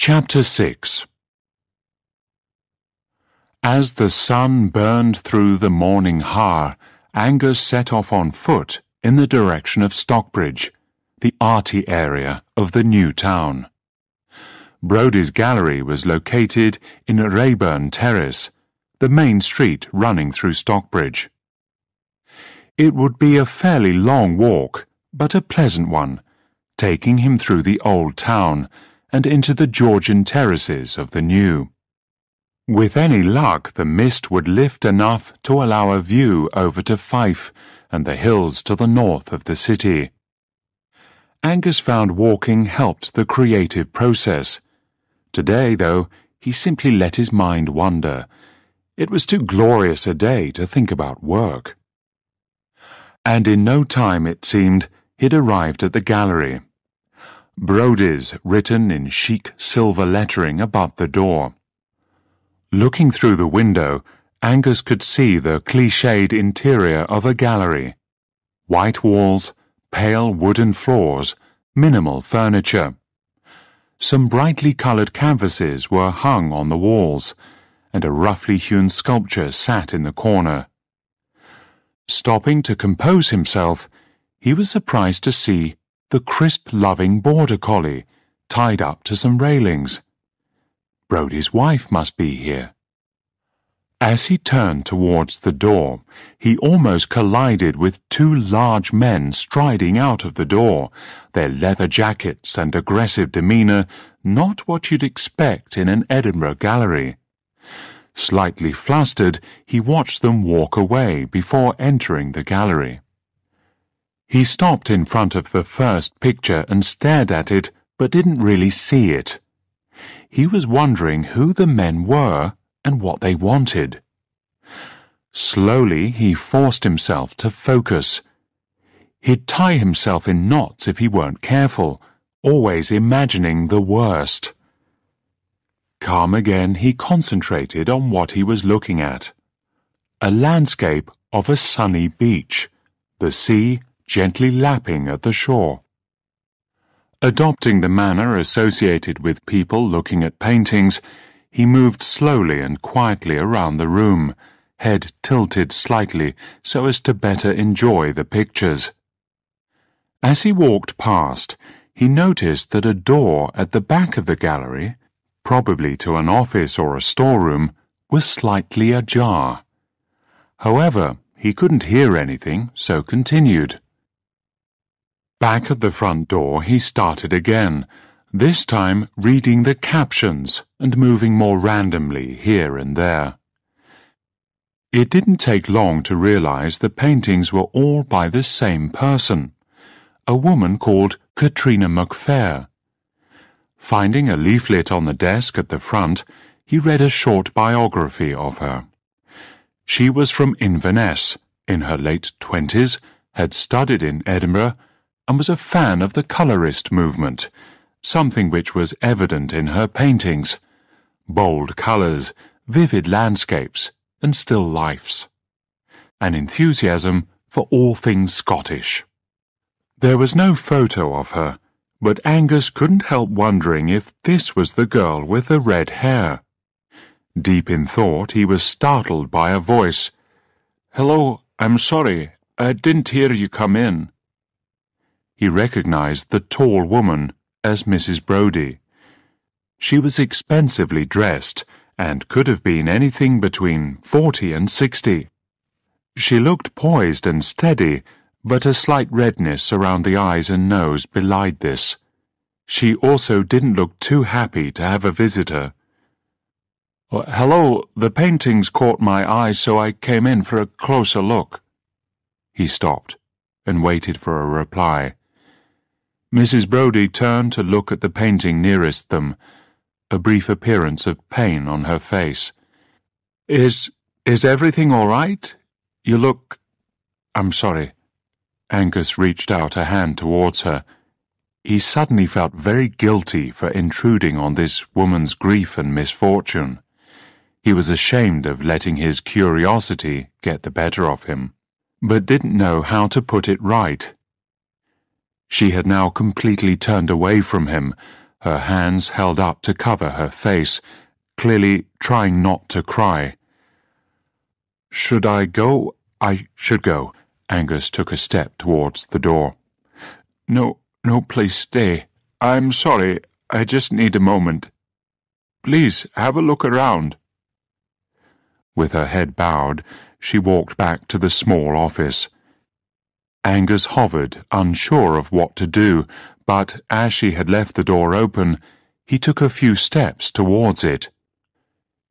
Chapter 6. As the sun burned through the morning har, Angus set off on foot in the direction of Stockbridge, the arty area of the new town. Brodie's gallery was located in Rayburn Terrace, the main street running through Stockbridge. It would be a fairly long walk, but a pleasant one, taking him through the old town and into the Georgian terraces of the new. With any luck, the mist would lift enough to allow a view over to Fife and the hills to the north of the city. Angus found walking helped the creative process. Today, though, he simply let his mind wander. It was too glorious a day to think about work. And in no time, it seemed, he'd arrived at the gallery. Brodie's written in chic silver lettering above the door. Looking through the window, Angus could see the cliched interior of a gallery. White walls, pale wooden floors, minimal furniture. Some brightly coloured canvases were hung on the walls, and a roughly hewn sculpture sat in the corner. Stopping to compose himself, he was surprised to see the crisp-loving border collie tied up to some railings. Brodie's wife must be here. As he turned towards the door, he almost collided with two large men striding out of the door, their leather jackets and aggressive demeanour not what you'd expect in an Edinburgh gallery. Slightly flustered, he watched them walk away before entering the gallery. He stopped in front of the first picture and stared at it, but didn't really see it. He was wondering who the men were and what they wanted. Slowly, he forced himself to focus. He'd tie himself in knots if he weren't careful, always imagining the worst. Calm again, he concentrated on what he was looking at. A landscape of a sunny beach, the sea gently lapping at the shore. Adopting the manner associated with people looking at paintings, he moved slowly and quietly around the room, head tilted slightly so as to better enjoy the pictures. As he walked past, he noticed that a door at the back of the gallery, probably to an office or a storeroom, was slightly ajar. However, he couldn't hear anything, so continued. Back at the front door, he started again, this time reading the captions and moving more randomly here and there. It didn't take long to realize the paintings were all by the same person, a woman called Katrina MacPhair. Finding a leaflet on the desk at the front, he read a short biography of her. She was from Inverness, in her late 20s, had studied in Edinburgh, and was a fan of the colourist movement, something which was evident in her paintings. Bold colours, vivid landscapes, and still lifes. An enthusiasm for all things Scottish. There was no photo of her, but Angus couldn't help wondering if this was the girl with the red hair. Deep in thought, he was startled by a voice. "Hello, I'm sorry, I didn't hear you come in." He recognized the tall woman as Mrs. Brodie. She was expensively dressed and could have been anything between 40 and 60. She looked poised and steady, but a slight redness around the eyes and nose belied this. She also didn't look too happy to have a visitor. "Hello, the paintings caught my eye, so I came in for a closer look." He stopped and waited for a reply. Mrs. Brodie turned to look at the painting nearest them, a brief appearance of pain on her face. Is everything all right? You look... I'm sorry." Angus reached out a hand towards her. He suddenly felt very guilty for intruding on this woman's grief and misfortune. He was ashamed of letting his curiosity get the better of him, but didn't know how to put it right. She had now completely turned away from him, her hands held up to cover her face, clearly trying not to cry. "Should I go?" "I should go." Angus took a step towards the door. No, please stay. I'm sorry, I just need a moment. Please, have a look around." With her head bowed, she walked back to the small office. Angus hovered, unsure of what to do, but as she had left the door open, he took a few steps towards it.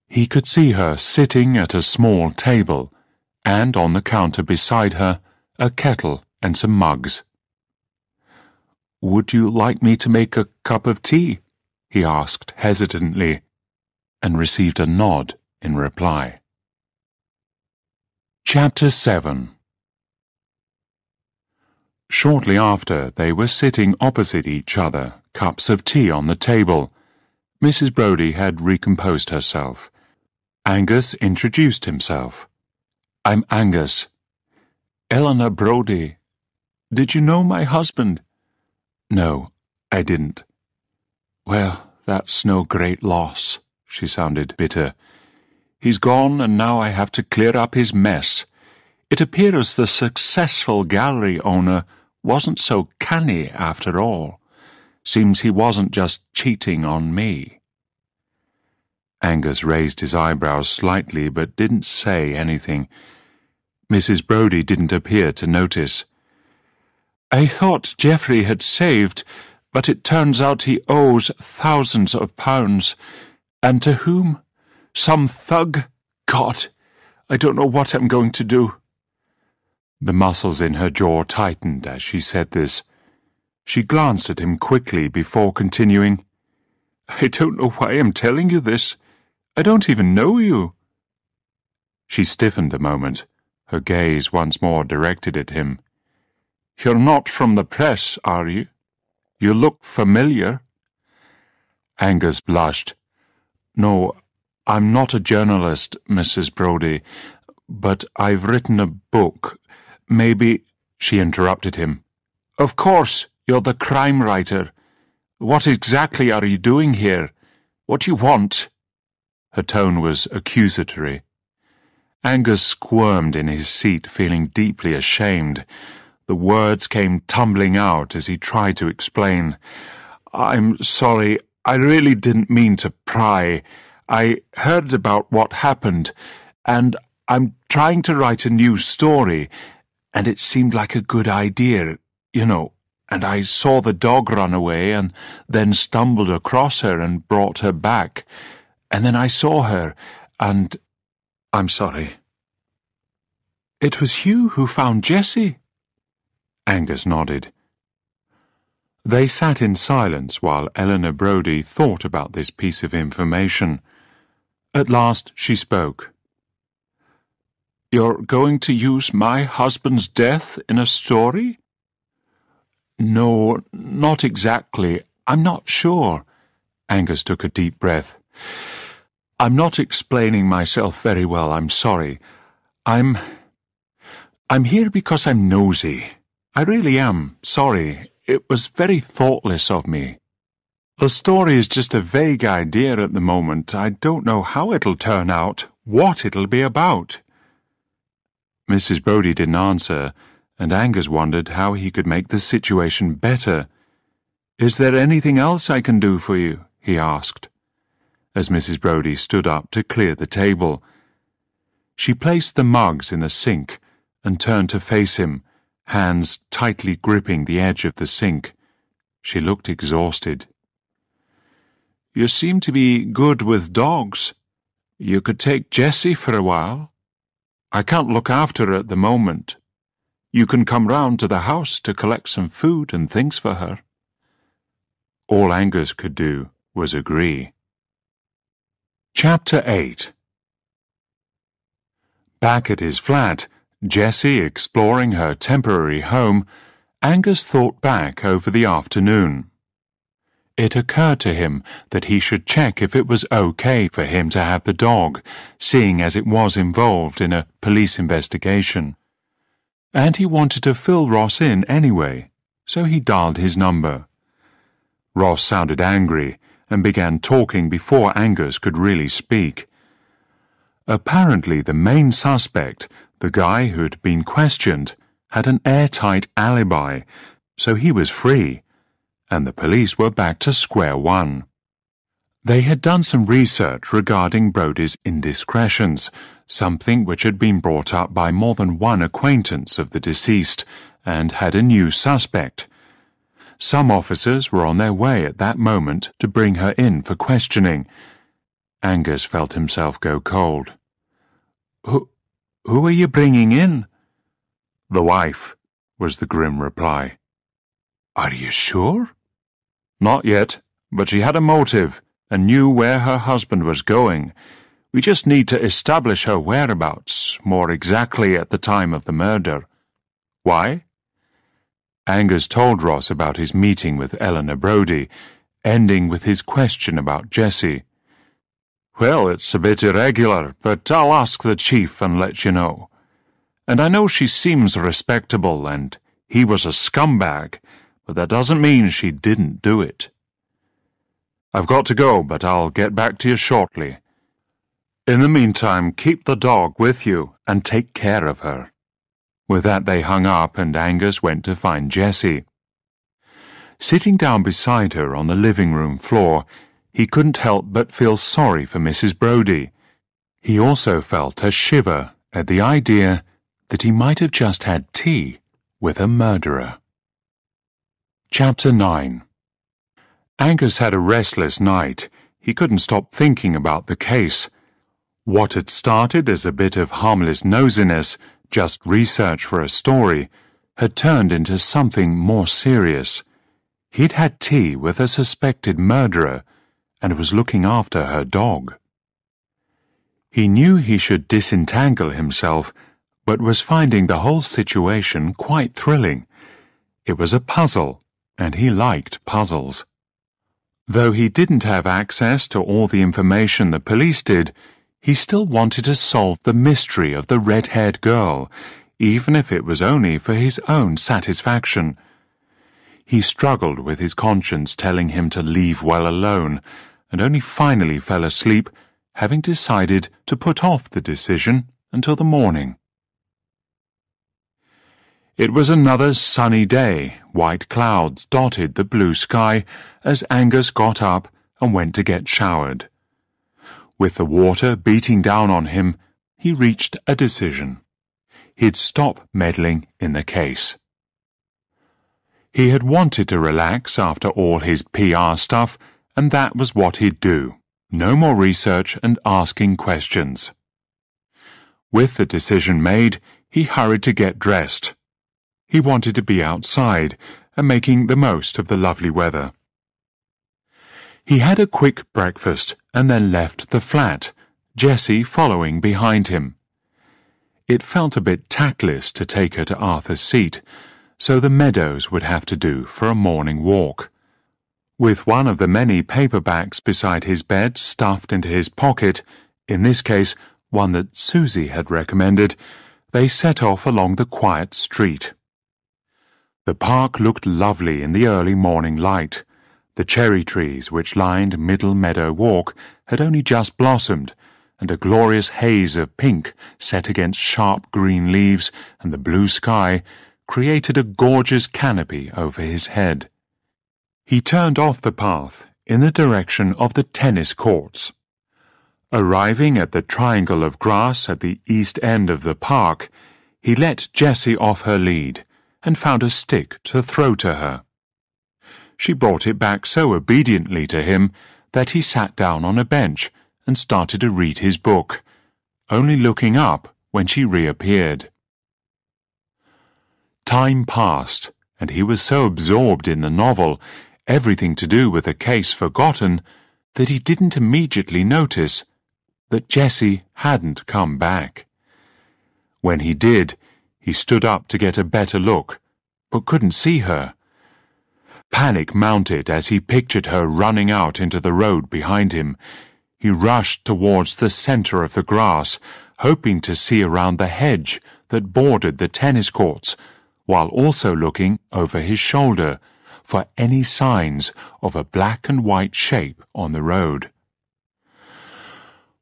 He could see her sitting at a small table, and on the counter beside her, a kettle and some mugs. "Would you like me to make a cup of tea?" he asked hesitantly, and received a nod in reply. Chapter 7. Shortly after, they were sitting opposite each other, cups of tea on the table. Mrs. Brodie had recomposed herself. Angus introduced himself. "I'm Angus." "Eleanor Brodie. Did you know my husband?" "No, I didn't." "Well, that's no great loss." She sounded bitter. "He's gone, and now I have to clear up his mess. It appears the successful gallery owner wasn't so canny after all. Seems he wasn't just cheating on me." Angus raised his eyebrows slightly but didn't say anything. Mrs. Brodie didn't appear to notice. "I thought Geoffrey had saved, but it turns out he owes thousands of pounds. And to whom? Some thug? God, I don't know what I'm going to do." The muscles in her jaw tightened as she said this. She glanced at him quickly before continuing, "I don't know why I'm telling you this. I don't even know you." She stiffened a moment, her gaze once more directed at him. "You're not from the press, are you? You look familiar." Angus blushed. "No, I'm not a journalist, Mrs. Brodie, but I've written a book. Maybe—" She interrupted him. "Of course, you're the crime writer. What exactly are you doing here? What do you want?" Her tone was accusatory. Angus squirmed in his seat, feeling deeply ashamed. The words came tumbling out as he tried to explain. "I'm sorry, I really didn't mean to pry. I heard about what happened, and I'm trying to write a new story, and it seemed like a good idea, you know, and I saw the dog run away and then stumbled across her and brought her back, and then I saw her, and I'm sorry." "It was you who found Jessie?" Angus nodded. They sat in silence while Eleanor Brodie thought about this piece of information. At last she spoke. "You're going to use my husband's death in a story?" "No, not exactly. I'm not sure." Angus took a deep breath. "I'm not explaining myself very well, I'm sorry. I'm here because I'm nosy. I really am. Sorry. It was very thoughtless of me. The story is just a vague idea at the moment. I don't know how it'll turn out, what it'll be about." Mrs. Brodie didn't answer, and Angus wondered how he could make the situation better. "Is there anything else I can do for you?" he asked, as Mrs. Brodie stood up to clear the table. She placed the mugs in the sink and turned to face him, hands tightly gripping the edge of the sink. She looked exhausted. "You seem to be good with dogs. You could take Jessie for a while. I can't look after her at the moment. You can come round to the house to collect some food and things for her." All Angus could do was agree. Chapter 8. Back at his flat, Jessie exploring her temporary home, Angus thought back over the afternoon. It occurred to him that he should check if it was okay for him to have the dog, seeing as it was involved in a police investigation. And he wanted to fill Ross in anyway, so he dialed his number. Ross sounded angry and began talking before Angus could really speak. Apparently the main suspect, the guy who'd been questioned, had an airtight alibi, so he was free, and the police were back to square one. They had done some research regarding Brodie's indiscretions, something which had been brought up by more than one acquaintance of the deceased, and had a new suspect. Some officers were on their way at that moment to bring her in for questioning. Angus felt himself go cold. Who are you bringing in? The wife, was the grim reply. Are you sure? Not yet, but she had a motive and knew where her husband was going. We just need to establish her whereabouts, more exactly at the time of the murder. Why? Angus told Ross about his meeting with Eleanor Brodie, ending with his question about Jessie. Well, it's a bit irregular, but I'll ask the chief and let you know. And I know she seems respectable, and he was a scumbag, but that doesn't mean she didn't do it. I've got to go, but I'll get back to you shortly. In the meantime, keep the dog with you and take care of her. With that they hung up and Angus went to find Jessie. Sitting down beside her on the living room floor, he couldn't help but feel sorry for Mrs. Brodie. He also felt a shiver at the idea that he might have just had tea with a murderer. Chapter 9. Angus had a restless night. He couldn't stop thinking about the case. What had started as a bit of harmless nosiness, just research for a story, had turned into something more serious. He'd had tea with a suspected murderer and was looking after her dog. He knew he should disentangle himself, but was finding the whole situation quite thrilling. It was a puzzle, and he liked puzzles. Though he didn't have access to all the information the police did, he still wanted to solve the mystery of the red-haired girl, even if it was only for his own satisfaction. He struggled with his conscience telling him to leave well alone, and only finally fell asleep, having decided to put off the decision until the morning. It was another sunny day. White clouds dotted the blue sky as Angus got up and went to get showered. With the water beating down on him, he reached a decision. He'd stop meddling in the case. He had wanted to relax after all his PR stuff, and that was what he'd do. No more research and asking questions. With the decision made, he hurried to get dressed. He wanted to be outside and making the most of the lovely weather. He had a quick breakfast and then left the flat, Jessie following behind him. It felt a bit tactless to take her to Arthur's Seat, so the meadows would have to do for a morning walk. With one of the many paperbacks beside his bed stuffed into his pocket, in this case one that Susie had recommended, they set off along the quiet street. The park looked lovely in the early morning light. The cherry trees which lined Middle Meadow Walk had only just blossomed, and a glorious haze of pink set against sharp green leaves and the blue sky created a gorgeous canopy over his head. He turned off the path in the direction of the tennis courts. Arriving at the triangle of grass at the east end of the park, he let Jessie off her lead and found a stick to throw to her. She brought it back so obediently to him that he sat down on a bench and started to read his book, only looking up when she reappeared. Time passed, and he was so absorbed in the novel, everything to do with the case forgotten, that he didn't immediately notice that Jessie hadn't come back. When he did, he stood up to get a better look, but couldn't see her. Panic mounted as he pictured her running out into the road behind him. He rushed towards the center of the grass, hoping to see around the hedge that bordered the tennis courts, while also looking over his shoulder, for any signs of a black and white shape on the road.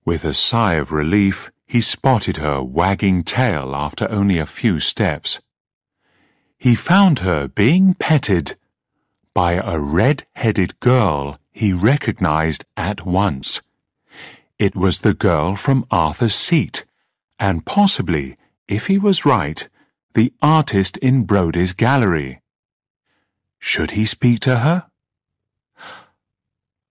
With a sigh of relief, he spotted her wagging tail after only a few steps. He found her being petted by a red-headed girl he recognized at once. It was the girl from Arthur's Seat, and possibly, if he was right, the artist in Brodie's gallery. Should he speak to her?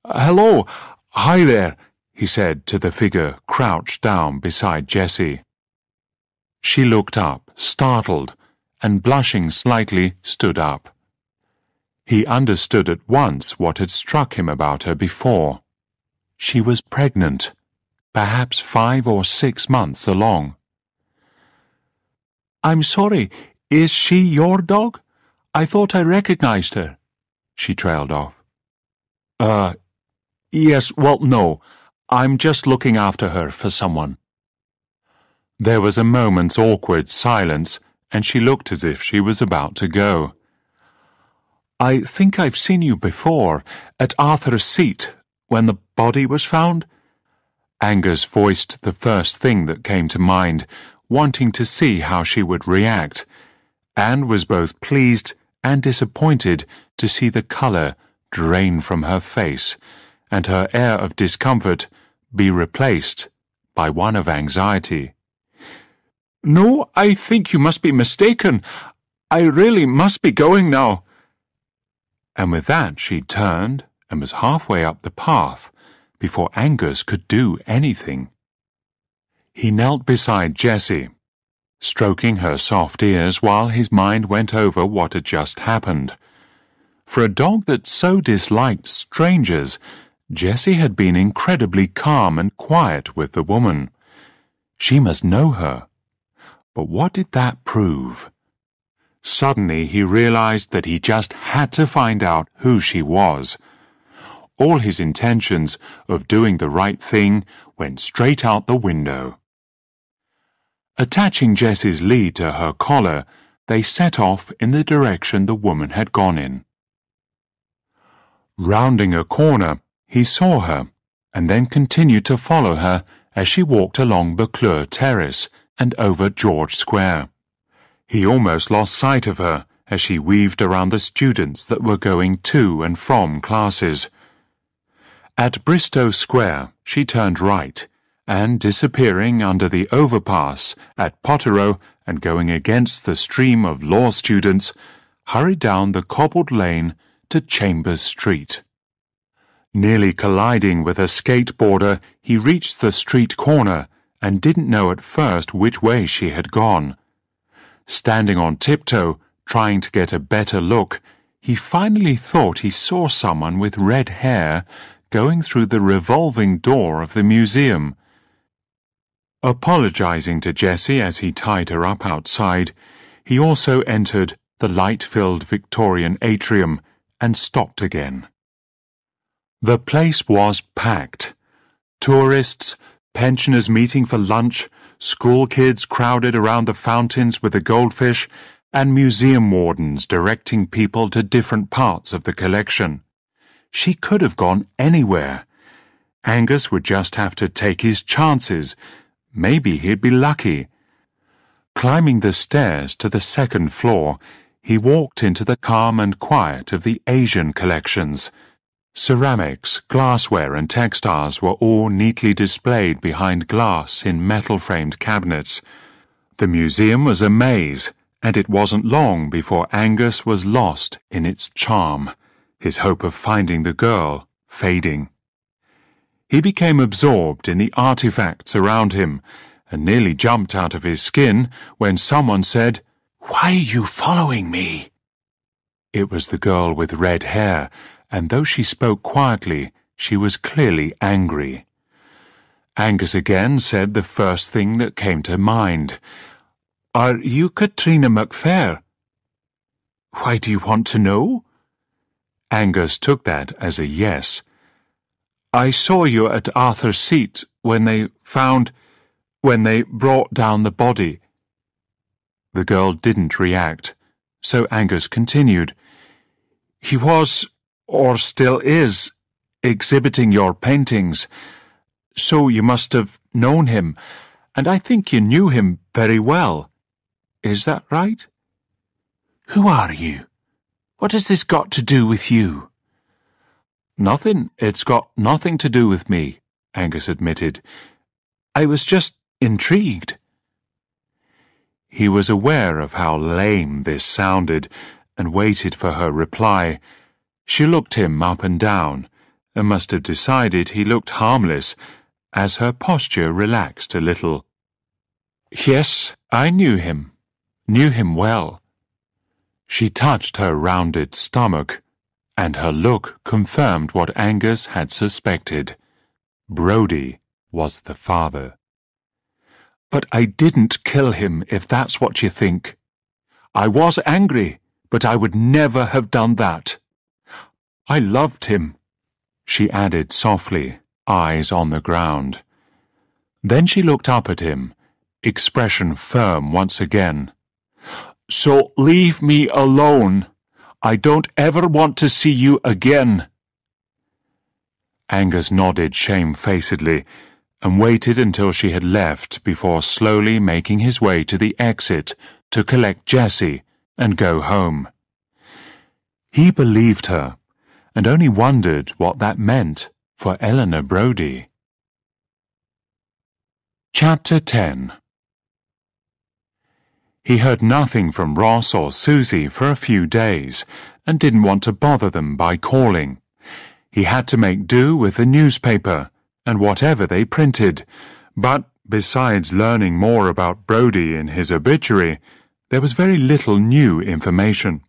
"Hello, hi there," he said to the figure crouched down beside Jessie. She looked up, startled, and blushing slightly, stood up. He understood at once what had struck him about her before. She was pregnant, perhaps 5 or 6 months along. "I'm sorry, is she your dog? I thought I recognized her," she trailed off. Yes, well, no. I'm just looking after her for someone." There was a moment's awkward silence, and she looked as if she was about to go. "I think I've seen you before, at Arthur's Seat, when the body was found." Angus voiced the first thing that came to mind, wanting to see how she would react, and was both pleased and disappointed to see the colour drain from her face, and her air of discomfort be replaced by one of anxiety. "No, I think you must be mistaken. I really must be going now." And with that she turned and was halfway up the path before Angus could do anything. He knelt beside Jessie, stroking her soft ears while his mind went over what had just happened. For a dog that so disliked strangers, Jessie had been incredibly calm and quiet with the woman. She must know her. But what did that prove? Suddenly he realized that he just had to find out who she was. All his intentions of doing the right thing went straight out the window. Attaching Jessie's lead to her collar, they set off in the direction the woman had gone in. Rounding a corner, he saw her, and then continued to follow her as she walked along Buccleuch Terrace and over George Square. He almost lost sight of her as she weaved around the students that were going to and from classes. At Bristow Square, she turned right, and disappearing under the overpass at Potterrow and going against the stream of law students, hurried down the cobbled lane to Chambers Street. Nearly colliding with a skateboarder, he reached the street corner and didn't know at first which way she had gone. Standing on tiptoe, trying to get a better look, he finally thought he saw someone with red hair going through the revolving door of the museum. Apologizing to Jessie as he tied her up outside, he also entered the light-filled Victorian atrium and stopped again. The place was packed. Tourists, pensioners meeting for lunch, school kids crowded around the fountains with the goldfish, and museum wardens directing people to different parts of the collection. She could have gone anywhere. Angus would just have to take his chances. Maybe he'd be lucky. Climbing the stairs to the second floor, he walked into the calm and quiet of the Asian collections. Ceramics, glassware and textiles were all neatly displayed behind glass in metal-framed cabinets. The museum was a maze, and it wasn't long before Angus was lost in its charm, his hope of finding the girl fading. He became absorbed in the artifacts around him, and nearly jumped out of his skin when someone said, "Why are you following me?" It was the girl with red hair, and though she spoke quietly, she was clearly angry. Angus again said the first thing that came to mind. "Are you Katrina MacPhair?" "Why do you want to know?" Angus took that as a yes. "I saw you at Arthur's Seat when they brought down the body." The girl didn't react, so Angus continued. He was, or still is, exhibiting your paintings. So you must have known him, and I think you knew him very well. Is that right? Who are you? What has this got to do with you? Nothing. It's got nothing to do with me, Angus admitted. I was just intrigued. He was aware of how lame this sounded and waited for her reply. She looked him up and down and must have decided he looked harmless as her posture relaxed a little. Yes, I knew him well. She touched her rounded stomach, and her look confirmed what Angus had suspected. Brodie was the father. But I didn't kill him, if that's what you think. I was angry, but I would never have done that. I loved him, she added softly, eyes on the ground. Then she looked up at him, expression firm once again. So leave me alone. I don't ever want to see you again. Angus nodded shamefacedly and waited until she had left before slowly making his way to the exit to collect Jessie and go home. He believed her and only wondered what that meant for Eleanor Brodie. Chapter 10. He heard nothing from Ross or Susie for a few days and didn't want to bother them by calling. He had to make do with the newspaper and whatever they printed, but besides learning more about Brodie in his obituary, there was very little new information.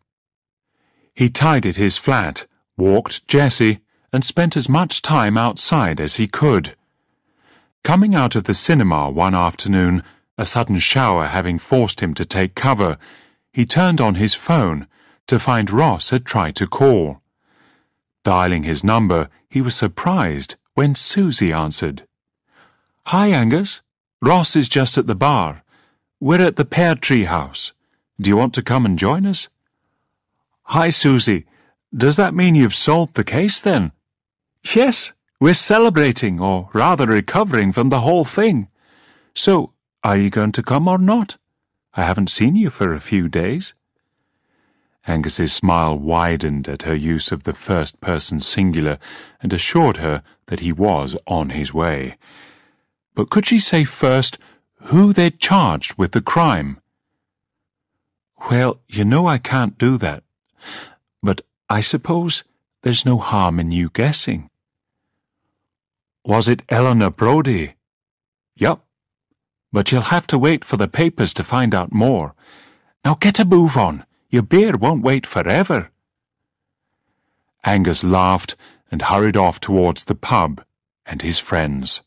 He tidied his flat, walked Jessie, and spent as much time outside as he could. Coming out of the cinema one afternoon, a sudden shower having forced him to take cover, he turned on his phone to find Ross had tried to call. Dialing his number, he was surprised when Susie answered. Hi, Angus. Ross is just at the bar. We're at the Pear Tree House. Do you want to come and join us? Hi, Susie. Does that mean you've solved the case, then? Yes, we're celebrating, or rather recovering from the whole thing. So, are you going to come or not? I haven't seen you for a few days. Angus's smile widened at her use of the first-person singular and assured her that he was on his way. But could she say first who they'd charged with the crime? Well, you know I can't do that, but I suppose there's no harm in you guessing. Was it Eleanor Brodie? Yup. But you'll have to wait for the papers to find out more. Now get a move on. Your beer won't wait forever. Angus laughed and hurried off towards the pub and his friends.